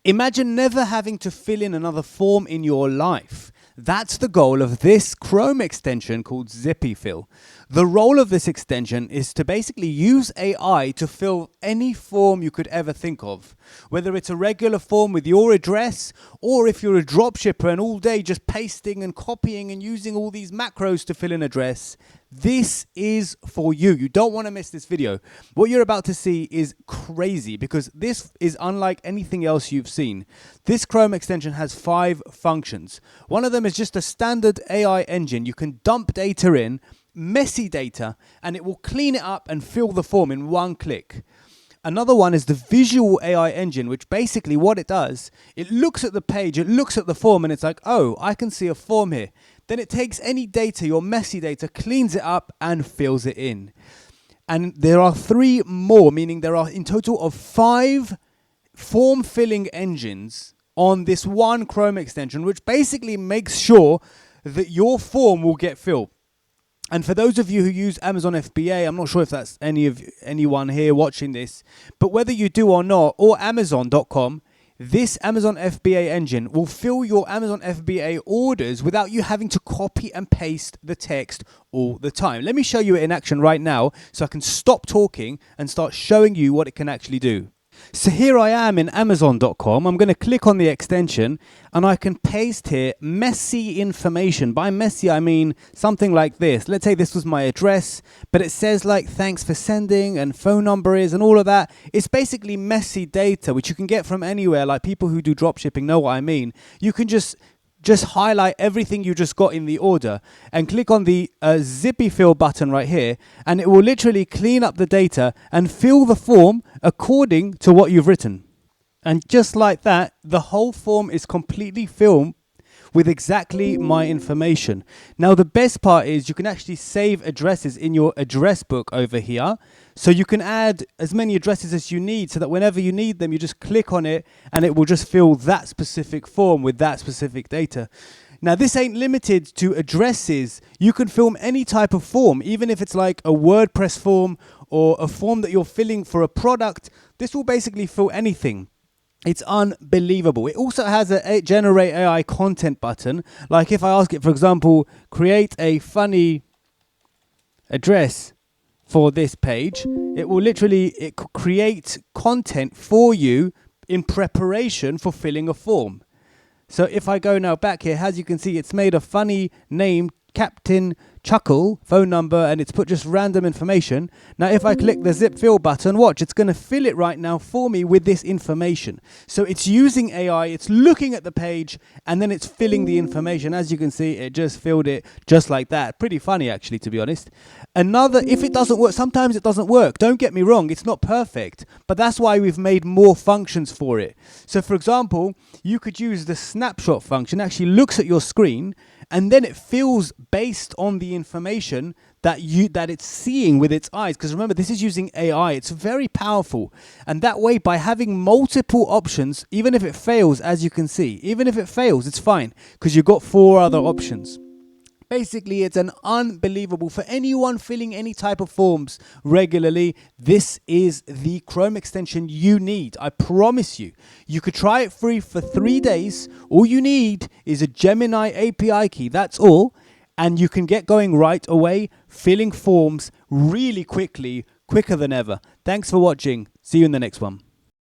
Imagine never having to fill in another form in your life. That's the goal of this Chrome extension called Zipifil. The role of this extension is to basically use AI to fill any form you could ever think of. Whether it's a regular form with your address, or if you're a dropshipper and all day just pasting and copying and using all these macros to fill an address, this is for you. You don't want to miss this video. What you're about to see is crazy because this is unlike anything else you've seen. This Chrome extension has 5 functions. One of them is just a standard AI engine. You can dump data in, messy data, and it will clean it up and fill the form in one click. Another one is the visual AI engine, which basically what it does, it looks at the page, it looks at the form, and it's like, oh, I can see a form here. Then it takes any data, your messy data, cleans it up and fills it in. And there are 3 more, meaning there are in total of 5 form filling engines on this one Chrome extension, which basically makes sure that your form will get filled. And for those of you who use Amazon FBA, I'm not sure if that's anyone here watching this, but whether you do or not, or Amazon.com, this Amazon FBA engine will fill your Amazon FBA orders without you having to copy and paste the text all the time. Let me show you it in action right now so I can stop talking and start showing you what it can actually do. So here I am in Amazon.com. I'm going to click on the extension and I can paste here messy information. By messy, I mean something like this. Let's say this was my address, but it says like thanks for sending and phone number is and all of that. It's basically messy data, which you can get from anywhere. Like people who do drop shipping know what I mean. You can just highlight everything you just got in the order and click on the Zipifil button right here, and it will literally clean up the data and fill the form according to what you've written. And just like that, the whole form is completely filled with exactly my information. Now, the best part is you can actually save addresses in your address book over here. So you can add as many addresses as you need so that whenever you need them, you just click on it and it will just fill that specific form with that specific data. Now, this ain't limited to addresses. You can fill any type of form, even if it's like a WordPress form or a form that you're filling for a product. This will basically fill anything. It's unbelievable. It also has a generate AI content button. Like if I ask it, for example, create a funny address for this page, it will literally create content for you in preparation for filling a form. So if I go now back here, as you can see, it's made a funny name, Captain Chuckle, phone number, and it's put just random information. Now, if I click the zip fill button, watch, it's going to fill it right now for me with this information. So it's using AI, it's looking at the page, and then it's filling the information. As you can see, it just filled it just like that. Pretty funny, actually, to be honest. If it doesn't work, sometimes it doesn't work. Don't get me wrong, it's not perfect, but that's why we've made more functions for it. So, for example, you could use the snapshot function, actually looks at your screen, and then it fills based on the information that it's seeing with its eyes. Because remember, this is using AI. It's very powerful. And that way, by having multiple options, even if it fails, as you can see, even if it fails, it's fine because you've got 4 other options. Basically, it's an unbelievable for anyone filling any type of forms regularly. This is the Chrome extension you need. I promise you. You could try it free for 3 days. All you need is a Gemini API key. That's all. And you can get going right away, filling forms really quickly, quicker than ever. Thanks for watching. See you in the next one.